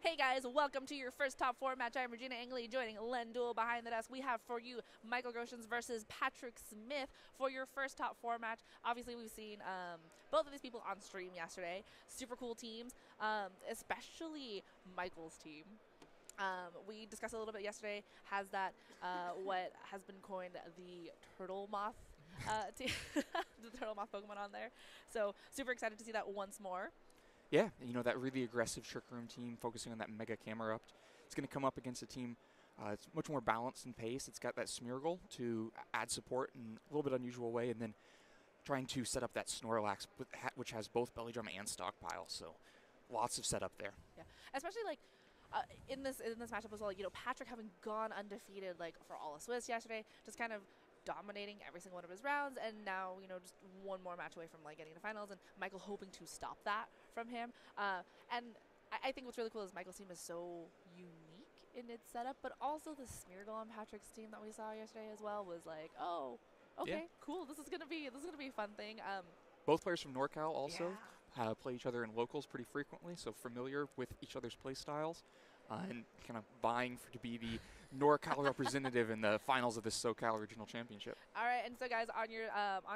Hey guys, welcome to your first top four match. I'm Regina Angley, joining Len Duel behind the desk. We have for you Michael Groshans versus Patrick Smith for your first top four match. Obviously, we've seen both of these people on stream yesterday. Super cool teams, especially Michael's team. We discussed a little bit yesterday. Has that what has been coined the turtle moth, the turtle moth Pokemon on there? So super excited to see that once more. Yeah, that really aggressive Trick Room team focusing on that Mega Camerupt. It's going to come up against a team it's much more balanced in pace. It's got that Smeargle to add support in a little bit unusual way, and then trying to set up that Snorlax, which has both Belly Drum and Stockpile. So lots of setup there. Yeah, especially like in this matchup as well. Patrick having gone undefeated like for all of Swiss yesterday, just kind of dominating every single one of his rounds, and now just one more match away from like getting to finals, and Michael hoping to stop that from him. And I think what's really cool is Michael's team is so unique in its setup, but also the Smeargle on Patrick's team that we saw yesterday as well was like, oh, okay, Yeah. cool. This is gonna be a fun thing. Both players from NorCal also Yeah. play each other in locals pretty frequently, so familiar with each other's play styles. And kind of vying to be the NorCal representative in the finals of this SoCal Regional Championship. All right, and so guys, on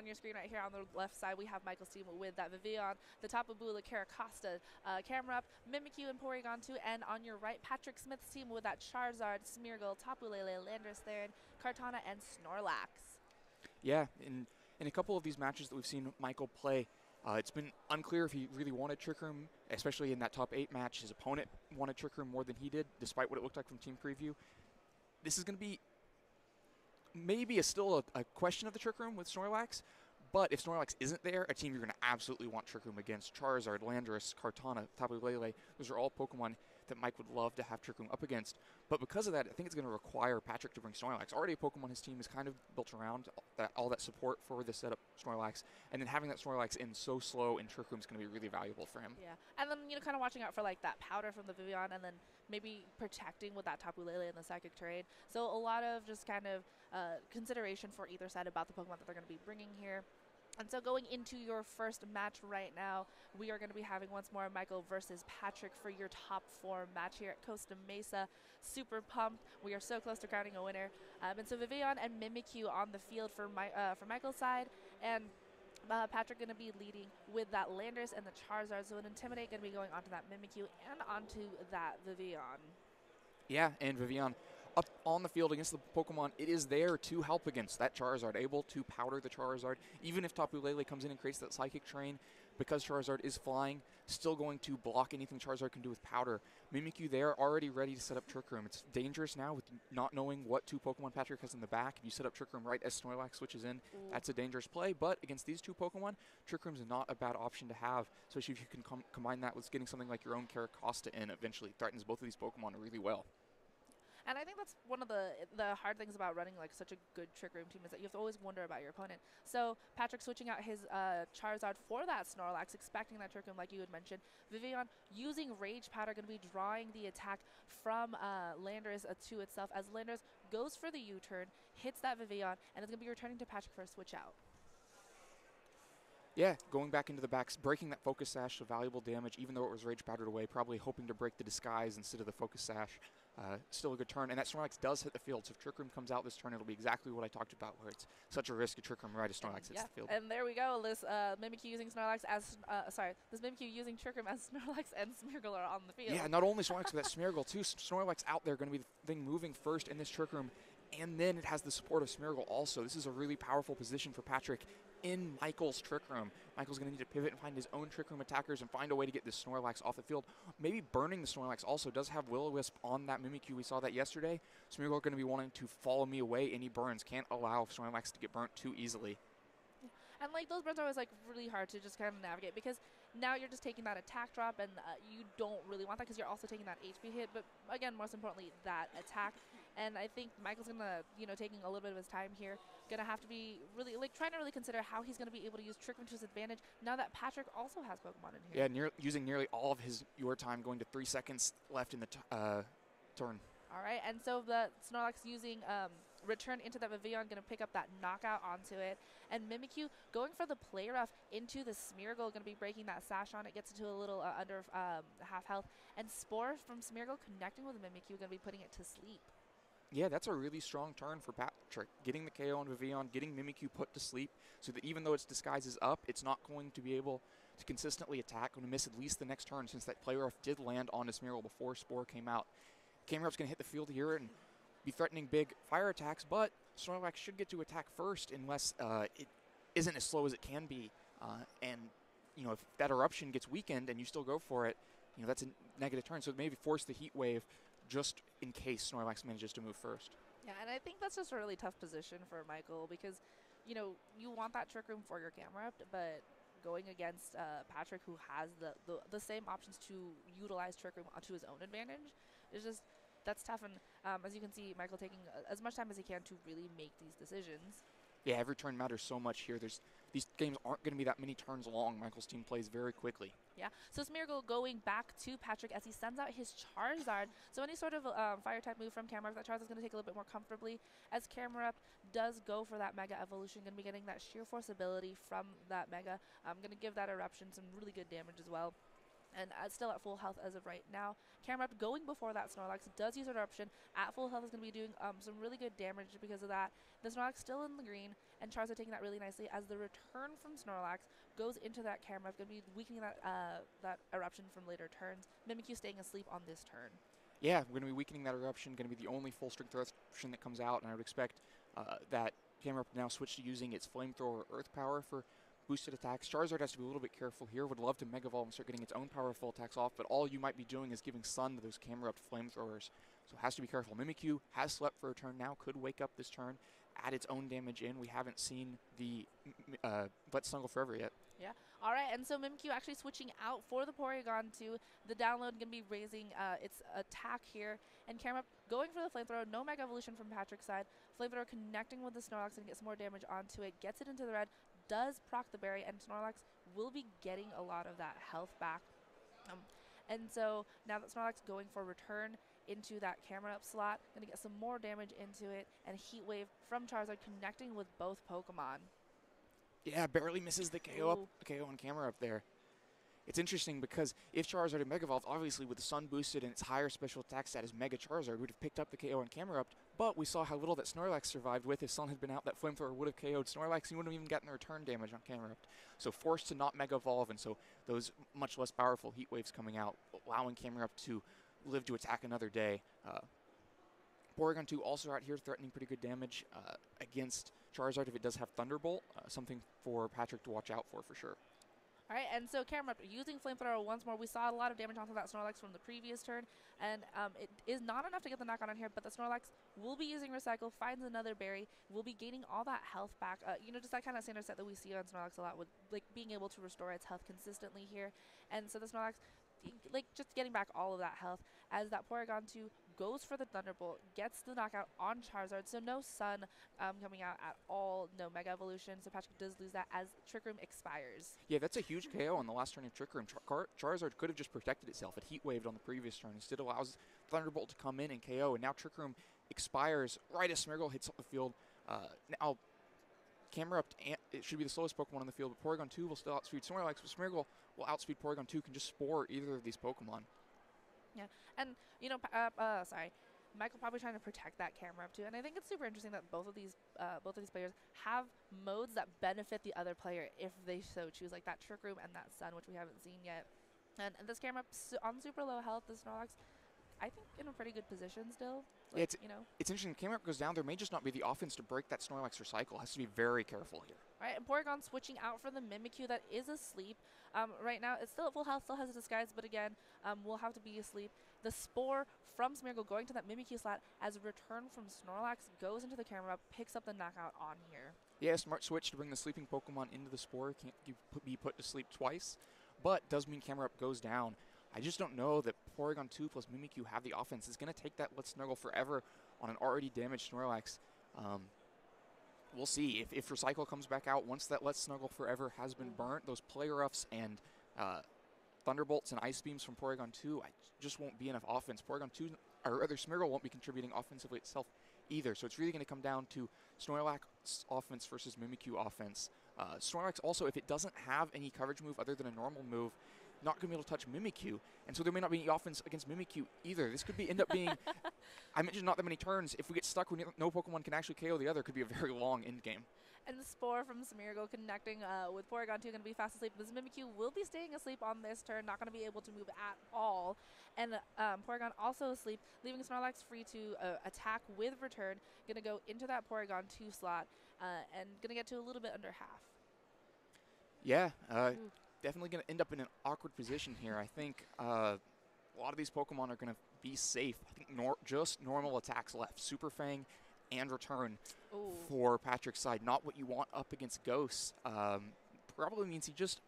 your screen right here on the left side, we have Michael's team with that Vivillon, the Tapu Bula, Costa, Camerupt, Mimikyu, and Porygon 2, and on your right, Patrick Smith's team with that Charizard, Smeargle, Tapu Lele, Landorus Therian, Kartana, and Snorlax. Yeah, in a couple of these matches that we've seen Michael play, it's been unclear if he really wanted Trick Room, especially in that top 8 match. His opponent wanted Trick Room more than he did, despite what it looked like from Team Preview. This is going to be maybe still a question of the Trick Room with Snorlax, but if Snorlax isn't there, a team you're going to absolutely want Trick Room against. Charizard, Landorus, Kartana, Tapu Lele, those are all Pokemon that Mike would love to have Trick Room up against. But because of that, I think it's going to require Patrick to bring Snorlax. Already a Pokemon his team is kind of built around all that support for the setup Snorlax, and then having that Snorlax in so slow in Trick Room is going to be really valuable for him. Yeah, and then kind of watching out for like that powder from the Vivillon, and then maybe protecting with that Tapu Lele in the psychic terrain. So a lot of just kind of consideration for either side about the Pokemon that they're going to be bringing here. And so going into your first match right now, we are going to be having once more Michael versus Patrick for your top 4 match here at Costa Mesa. Super pumped. We are so close to crowning a winner. And so Vivillon and Mimikyu on the field for Michael's side. And Patrick going to be leading with that Landorus and the Charizard. So an Intimidate going to be going onto that Mimikyu and onto that Vivillon. Yeah, and Vivillon up on the field against the Pokemon, it is there to help against that Charizard, able to powder the Charizard. Even if Tapu Lele comes in and creates that Psychic Terrain, because Charizard is flying, still going to block anything Charizard can do with powder. Mimikyu there, already ready to set up Trick Room. It's dangerous now with not knowing what 2 Pokemon Patrick has in the back. If you set up Trick Room right as Snorlax switches in, that's a dangerous play. But against these 2 Pokemon, Trick Room's not a bad option to have, especially if you can combine that with getting something like your own Costa in eventually. Threatens both of these Pokemon really well. And I think that's one of the hard things about running like such a good Trick Room team is that you have to always wonder about your opponent. So Patrick switching out his Charizard for that Snorlax, expecting that Trick Room like you had mentioned. Vivillon using Rage Powder, going to be drawing the attack from Landorus to itself as Landorus goes for the U-turn, hits that Vivillon, and it's going to be returning to Patrick for a switch out. Yeah, going back into the backs, breaking that Focus Sash, so valuable damage, even though it was Rage Powdered away, probably hoping to break the Disguise instead of the Focus Sash. Still a good turn, and that Snorlax does hit the field, so if Trick Room comes out this turn, it'll be exactly what I talked about, where it's such a risk of Trick Room right as Snorlax hits the field. And there we go. This Mimikyu using Snorlax as, this Mimikyu using Trick Room as Snorlax and Smeargle are on the field. Yeah, not only Snorlax, but that Smeargle too. Snorlax out there, going to be the thing moving first in this Trick Room, and then it has the support of Smeargle also. This is a really powerful position for Patrick in Michael's Trick Room. Michael's going to need to pivot and find his own Trick Room attackers and find a way to get this Snorlax off the field. Maybe burning the Snorlax also does have Will-O-Wisp on that Mimikyu. We saw that yesterday. Smeargle going to be wanting to follow me away any burns. Can't allow Snorlax to get burnt too easily. And like those burns are always like really hard to just kind of navigate because now you're just taking that attack drop and you don't really want that because you're also taking that HP hit. But again, most importantly, that attack. And I think Michael's gonna, taking a little bit of his time here, gonna have to be really like trying to really consider how he's gonna be able to use Trick Room to his advantage now that Patrick also has Pokemon in here. Yeah, using nearly all of your time, going to 3 seconds left in the turn. All right, and so the Snorlax using return into that Vivillon, going to pick up that knockout onto it. And Mimikyu going for the play rough into the Smeargle, going to be breaking that sash on it, gets into a little under half health. And Spore from Smeargle connecting with Mimikyu, going to be putting it to sleep. Yeah, that's a really strong turn for Patrick. Getting the KO on Vivillon, getting Mimikyu put to sleep, so that even though its disguise is up, it's not going to be able to consistently attack. Going to miss at least the next turn, since that play rough did land on Smeargle before Spore came out. Camerup's going to hit the field here and be threatening big fire attacks, but Snorlax should get to attack first unless it isn't as slow as it can be. And, if that eruption gets weakened and you still go for it, that's a negative turn. So maybe force the Heat Wave just in case Snorlax manages to move first. Yeah, and I think that's just a really tough position for Michael because, you want that Trick Room for your Camerupt, but going against Patrick, who has the same options to utilize Trick Room to his own advantage, is just, that's tough. And as you can see, Michael taking as much time as he can to really make these decisions. Yeah, every turn matters so much here. These games aren't going to be that many turns long. Michael's team plays very quickly. Yeah, so Smeargle going back to Patrick as he sends out his Charizard. So any sort of fire-type move from Camerupt, that Charizard's going to take a little bit more comfortably. As Camerupt does go for that Mega Evolution, going to be getting that Sheer Force ability from that Mega. I'm going to give that Eruption some really good damage as well. And still at full health as of right now. Camerupt going before that Snorlax does use Eruption. At full health is going to be doing some really good damage because of that. The Snorlax still in the green, and Charizard taking that really nicely as the return from Snorlax goes into that Camerupt, going to be weakening that Eruption from later turns. Mimikyu staying asleep on this turn. Yeah, we're going to be weakening that Eruption, going to be the only full-strength Eruption that comes out, and I would expect that Camerupt now switch to using its Flamethrower Earth Power for boosted attacks. Charizard has to be a little bit careful here. Would love to Mega Evolve and start getting its own powerful attacks off, but all you might be doing is giving Sun to those Camerupt Flamethrowers. So has to be careful. Mimikyu has slept for a turn now, could wake up this turn, add its own damage in. We haven't seen the Let Snuggle Forever yet. Yeah. All right, and so Mimikyu actually switching out for the Porygon 2. The download going to be raising its attack here. And Camerupt going for the Flamethrower. No Mega Evolution from Patrick's side. Flamethrower connecting with the Snorlax and gets some more damage onto it. Gets it into the red. Does proc the berry, and Snorlax will be getting a lot of that health back. And so now that Snorlax going for return into that Camerupt slot, going to get some more damage into it, and Heat Wave from Charizard connecting with both Pokemon. Yeah, barely misses the KO on Camerupt there. It's interesting because if Charizard had Mega Evolved, obviously with the Sun boosted and its higher special attack stat as Mega Charizard, would have picked up the KO on Camerupt, but we saw how little that Snorlax survived with. If Sun had been out, that Flamethrower would have KO'd Snorlax, and he wouldn't have even gotten the return damage on Camerupt. So forced to not Mega Evolve, and so those much less powerful Heat Waves coming out, allowing Camerupt to live to attack another day. Porygon 2 also out here threatening pretty good damage against Charizard if it does have Thunderbolt, something for Patrick to watch out for sure. All right, and so Camerupt using Flamethrower once more. We saw a lot of damage onto that Snorlax from the previous turn, and it is not enough to get the knockout on here, but the Snorlax will be using Recycle, finds another berry, will be gaining all that health back. Just that kind of standard set that we see on Snorlax a lot with, like, being able to restore its health consistently here. And so the Snorlax, like, just getting back all of that health as that Porygon 2 goes for the Thunderbolt, gets the knockout on Charizard, so no Sun coming out at all, no Mega Evolution, so Patrick does lose that as Trick Room expires. Yeah, that's a huge KO on the last turn of Trick Room. Charizard could have just protected itself. It Heat Waved on the previous turn. Instead allows Thunderbolt to come in and KO, and now Trick Room expires right as Smeargle hits up the field. Now, Camerupt, it should be the slowest Pokemon on the field, but Porygon 2 will still outspeed Snorlax, but Smeargle will outspeed Porygon 2, can just Spore either of these Pokemon. Yeah, and Michael probably trying to protect that Camerupt too, and I think it's super interesting that both of these players have modes that benefit the other player if they so choose, like that Trick Room and that Sun, which we haven't seen yet. And this Camerupt on super low health, the Snorlax, I think in a pretty good position still. Like, yeah, it's interesting. Camerupt goes down. There may just not be the offense to break that Snorlax Recycle. Has to be very careful here. All right, and Porygon switching out for the Mimikyu that is asleep. Right now, it's still at full health, still has a disguise, but again, will have to be asleep. The Spore from Smeargle going to that Mimikyu slot as a return from Snorlax goes into the Camerupt, picks up the knockout on here. Yeah, smart switch to bring the sleeping Pokemon into the Spore. Can't be put to sleep twice, but does mean Camerupt goes down. I just don't know that Porygon 2 plus Mimikyu have the offense. It's going to take that Let's Snuggle Forever on an already damaged Snorlax. We'll see. If Recycle comes back out, once that Let's Snuggle Forever has been burnt, those Play Roughs and Thunderbolts and Ice Beams from Porygon 2, just won't be enough offense. Porygon 2, or rather Smeargle won't be contributing offensively itself either. So it's really going to come down to Snorlax offense versus Mimikyu offense. Snorlax also, if it doesn't have any coverage move other than a normal move, not going to be able to touch Mimikyu. And so there may not be any offense against Mimikyu either. This could end up being, I mentioned not that many turns. If we get stuck when no Pokemon can actually KO the other, it could be a very long end game. And the Spore from Smeargle connecting with Porygon 2 going to be fast asleep. This Mimikyu will be staying asleep on this turn, not going to be able to move at all. And Porygon also asleep, leaving Snorlax free to attack with return. Going to go into that Porygon 2 slot and going to get to a little bit under half. Yeah, definitely going to end up in an awkward position here. I think a lot of these Pokemon are going to be safe. I think just normal attacks left. Super Fang and return for Patrick's side. Not what you want up against Ghosts. Probably means he just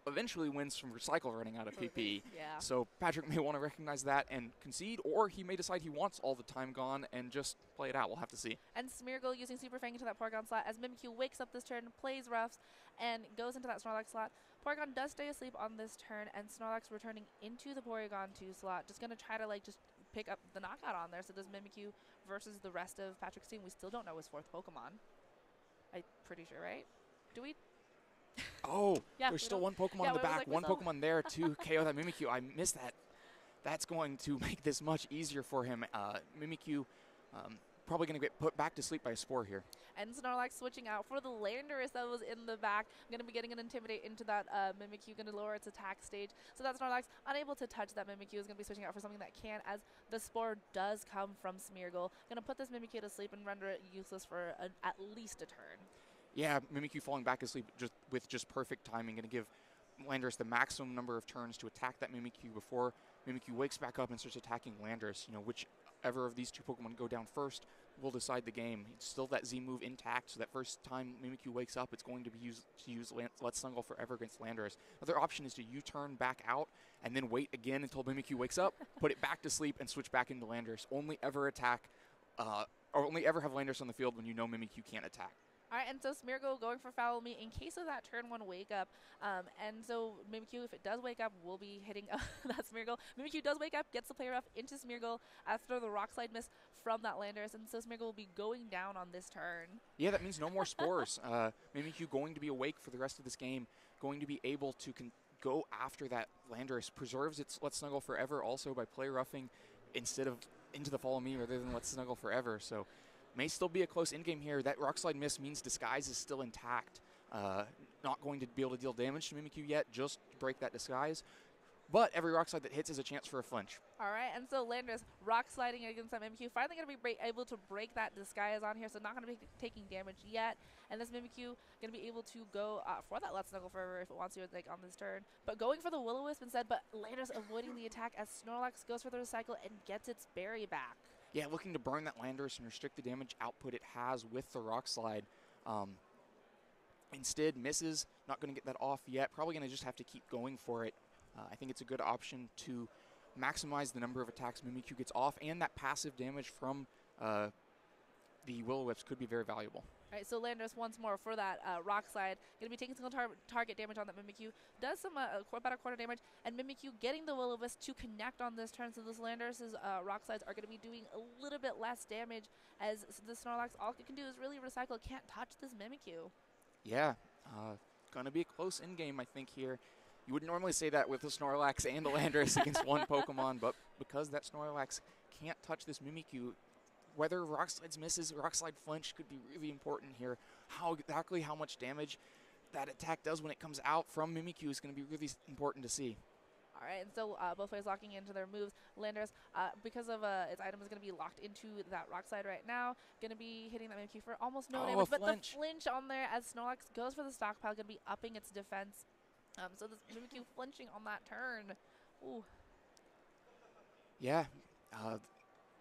eventually wins from Recycle running out of PP. Yeah. So Patrick may want to recognize that and concede, or he may decide he wants all the time gone and just play it out. We'll have to see. And Smeargle using Super Fang into that Porygon slot as Mimikyu wakes up this turn, plays roughs, and goes into that Snorlax slot. Porygon does stay asleep on this turn, and Snorlax returning into the Porygon 2 slot. Just going to try to just pick up the knockout on there. So does Mimikyu versus the rest of Patrick's team. We still don't know his 4th Pokemon. I'm pretty sure, right? Do we? Oh, yeah, there's still one Pokemon in the back, one Pokemon there to KO that Mimikyu. I missed that. That's going to make this much easier for him. Mimikyu probably going to get put back to sleep by a Spore here. And Snorlax switching out for the Landorus that was in the back. Going to be getting an Intimidate into that Mimikyu, going to lower its attack stage. So that Snorlax, unable to touch that Mimikyu, is going to be switching out for something that can, as the Spore does come from Smeargle. Going to put this Mimikyu to sleep and render it useless for at least a turn. Yeah, Mimikyu falling back asleep with just perfect timing. Going to give Landorus the maximum number of turns to attack that Mimikyu before Mimikyu wakes back up and starts attacking Landorus. Whichever of these two Pokemon go down first will decide the game. It's still that Z move intact, so that first time Mimikyu wakes up, it's going to be use Let's Snuggle Forever against Landorus. Another option is to U-turn back out and then wait again until Mimikyu wakes up, put it back to sleep, and switch back into Landorus. Only ever only ever have Landorus on the field when you know Mimikyu can't attack. All right, and so Smeargle going for Follow Me in case of that turn 1 wake up. And so Mimikyu, if it does wake up, will be hitting that Smeargle. Mimikyu does wake up, gets the play rough into Smeargle after the Rock Slide miss from that Landorus, and so Smeargle will be going down on this turn. Yeah, that means no more Spores. Mimikyu going to be awake for the rest of this game, going to be able to go after that Landorus. Preserves its Let's Snuggle Forever also by play roughing instead of into the Follow Me rather than Let's Snuggle Forever. So may still be a close endgame here. That Rock Slide miss means Disguise is still intact. Not going to be able to deal damage to Mimikyu yet, just break that Disguise. But every Rock Slide that hits is a chance for a flinch. All right, and so Landorus Rock Sliding against that Mimikyu. Finally going to be able to break that Disguise on here, so not going to be taking damage yet. And this Mimikyu going to be able to go for that Let's Snuggle Forever if it wants to on this turn. But going for the Will-O-Wisp instead, but Landorus avoiding the attack as Snorlax goes for the Recycle and gets its berry back. Yeah, looking to burn that Landorus and restrict the damage output it has with the Rock Slide. Instead, misses, not going to get that off yet. Probably going to just have to keep going for it. I think it's a good option to maximize the number of attacks Mimikyu gets off, and that passive damage from the Will-O-Wisps could be very valuable. All right, so Landorus once more for that Rock Slide. Going to be taking single target damage on that Mimikyu. Does some about a quarter damage, and Mimikyu getting the Will-O-Wisp to connect on this turn, so this Landorus's Rock Slides are going to be doing a little bit less damage as the Snorlax, all it can do is really recycle. Can't touch this Mimikyu. Yeah, going to be a close endgame, I think, here. You wouldn't normally say that with a Snorlax and a Landorus against one Pokemon, but because that Snorlax can't touch this Mimikyu, whether Rock Slides misses, Rock Slide flinch could be really important here. Exactly how much damage that attack does when it comes out from Mimikyu is going to be really important to see. All right, and so both players locking into their moves. Landorus, because of its item, is going to be locked into that Rock Slide right now. Going to be hitting that Mimikyu for almost no damage, but the flinch on there as Snorlax goes for the stockpile, going to be upping its defense. So this Mimikyu flinching on that turn. Ooh. Yeah,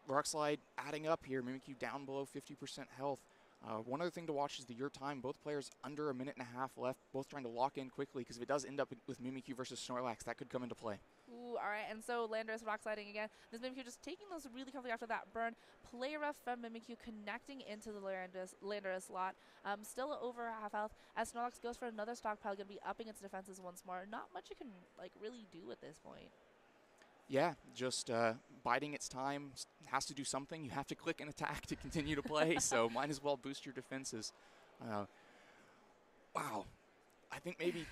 Rock Slide adding up here. Mimikyu down below 50% health. One other thing to watch is the your time. Both players under a minute and a half left, both trying to lock in quickly, because if it does end up with Mimikyu versus Snorlax, that could come into play. Ooh, all right, and so Landorus Rock Sliding again. This Mimikyu just taking those really comfortably after that burn. Play rough from Mimikyu connecting into the Landorus slot. Still over half health as Snorlax goes for another stockpile, going to be upping its defenses once more. Not much you can really do at this point. Yeah, just biding its time, has to do something. You have to click and attack to continue to play, so might as well boost your defenses. Uh, wow. I think maybe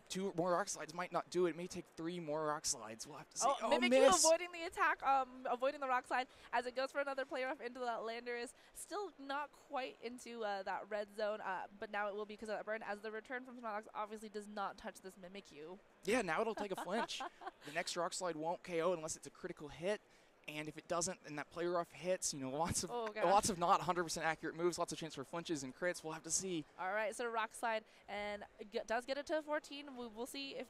2 more rock slides might not do it. It may take 3 more rock slides. We'll have to see. Oh, Oh, Mimikyu miss! avoiding the attack, avoiding the rock slide as it goes for another player off into that lander is still not quite into that red zone, but now it will be because of that burn as the return from Snorlax obviously does not touch this Mimikyu. Yeah, now it'll take a flinch. The next rock slide won't KO unless it's a critical hit. And if it doesn't, and that play rough hits, lots of not 100% accurate moves, lots of chance for flinches and crits. We'll have to see. All right, so rock slide and does get it to 14. We'll see if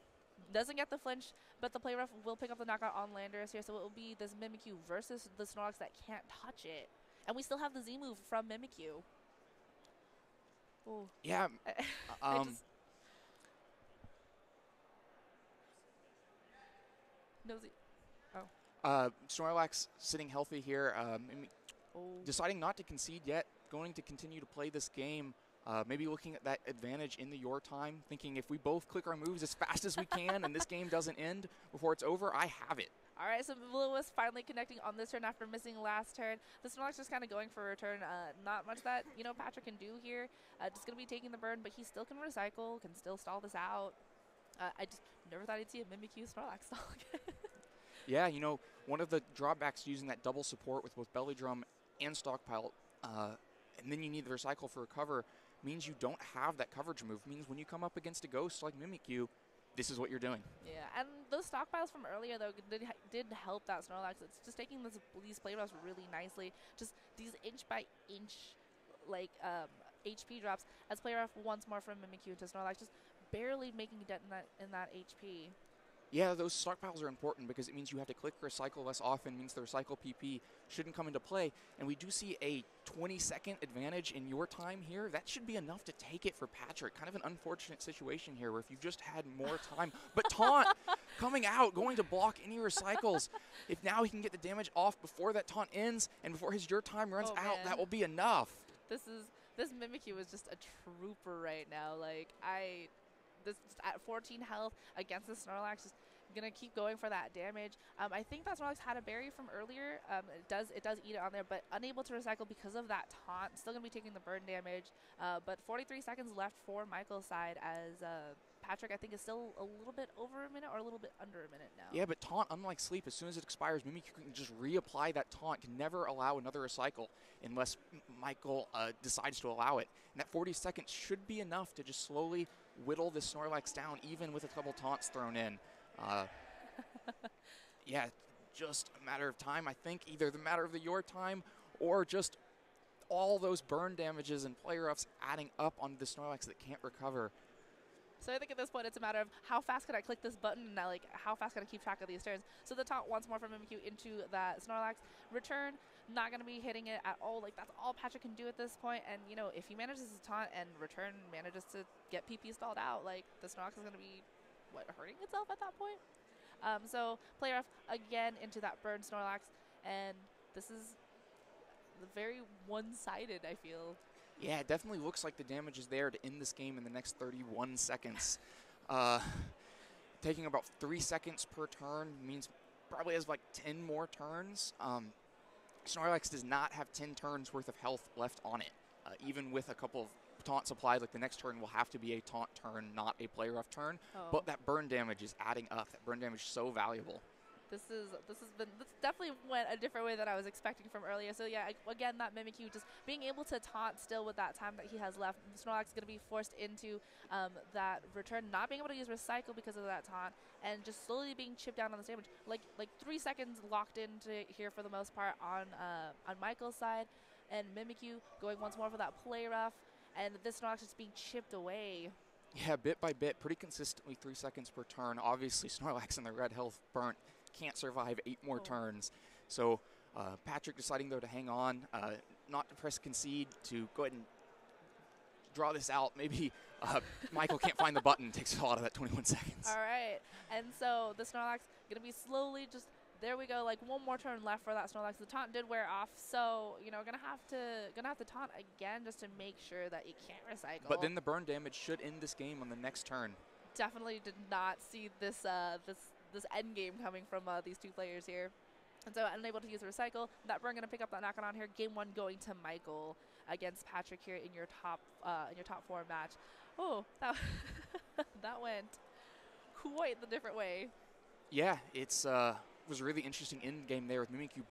doesn't get the flinch, but the play rough will pick up the knockout on Landorus here. So it will be this Mimikyu versus the Snorlax that can't touch it, and we still have the Z move from Mimikyu. Ooh. Yeah. No Z. Snorlax sitting healthy here, deciding not to concede yet, going to continue to play this game, maybe looking at that advantage in the your time, thinking if we both click our moves as fast as we can and this game doesn't end before it's over, I have it. All right, so Lewis finally connecting on this turn after missing last turn. The Snorlax just kind of going for a return. Not much that, Patrick can do here. Just going to be taking the burn, but he still can recycle, can still stall this out. I just never thought I'd see a Mimikyu Snorlax stall again. Yeah, one of the drawbacks to using that double support with both Belly Drum and Stockpile, and then you need the Recycle for recover, means you don't have that coverage move. Means when you come up against a ghost like Mimikyu, this is what you're doing. Yeah, and those stockpiles from earlier, though, did help that Snorlax. It's just taking these play roughs really nicely. Just these inch-by-inch, HP drops as play rough once more from Mimikyu to Snorlax, just barely making a dent in that HP. Yeah, those stockpiles are important because it means you have to click recycle less often, means the recycle PP shouldn't come into play. And we do see a 20-second advantage in your time here. That should be enough to take it for Patrick. Kind of an unfortunate situation here where if you've just had more time. But Taunt coming out, going to block any recycles. If now he can get the damage off before that Taunt ends and before your time runs out, that will be enough. This Mimikyu is just a trooper right now. This at 14 health against the Snorlax, just gonna keep going for that damage. I think that Snorlax had a berry from earlier. It does eat it on there, but unable to recycle because of that taunt. Still gonna be taking the burn damage. But 43 seconds left for Michael's side as Patrick, I think, is still a little bit over a minute or a little bit under a minute now. Yeah, but taunt, unlike sleep, as soon as it expires, Mimikyu can just reapply that taunt, can never allow another recycle unless Michael decides to allow it. And that 40 seconds should be enough to just slowly whittle this Snorlax down, even with a couple taunts thrown in. Yeah, just a matter of time. I think either the matter of your time or just all those burn damages and play roughs adding up onto the Snorlax that can't recover. So I think at this point it's a matter of how fast can I click this button and how fast can I keep track of these turns. So the taunt once more from Mimikyu into that Snorlax. Return, not going to be hitting it at all. That's all Patrick can do at this point. And, if he manages to taunt and Return manages to get PP stalled out, the Snorlax is going to be, hurting itself at that point? So play rough again into that burn Snorlax. And this is very one-sided, I feel. Yeah, it definitely looks like the damage is there to end this game in the next 31 seconds. Taking about 3 seconds per turn means probably has 10 more turns. Snorlax does not have 10 turns worth of health left on it. Even with a couple of taunts applied, the next turn will have to be a taunt turn, not a play rough turn. But that burn damage is adding up. That burn damage is so valuable. This definitely went a different way than I was expecting from earlier. So yeah, again, that Mimikyu just being able to taunt still with that time that he has left. Snorlax is going to be forced into that return, not being able to use recycle because of that taunt, and just slowly being chipped down on the damage. Like 3 seconds locked into here for the most part on Michael's side, and Mimikyu going once more for that play rough, and this Snorlax just being chipped away. Yeah, bit by bit, pretty consistently 3 seconds per turn. Obviously, Snorlax and the red health burnt can't survive 8 more turns. So Patrick deciding, though, to hang on, not to press concede, to go ahead and draw this out. Maybe Michael can't find the button, takes a lot of that 21 seconds. All right, and so the Snorlax going to be slowly just, there we go, 1 more turn left for that Snorlax. The taunt did wear off, so, gonna have to taunt again just to make sure that you can't recycle. But then the burn damage should end this game on the next turn. Definitely did not see this this end game coming from these two players here. And so unable to use the recycle. That we're going to pick up that knock on here. Game 1 going to Michael against Patrick here in your top 4 match. Oh, that that went quite the different way. Yeah, it's was a really interesting end game there with Mimikyu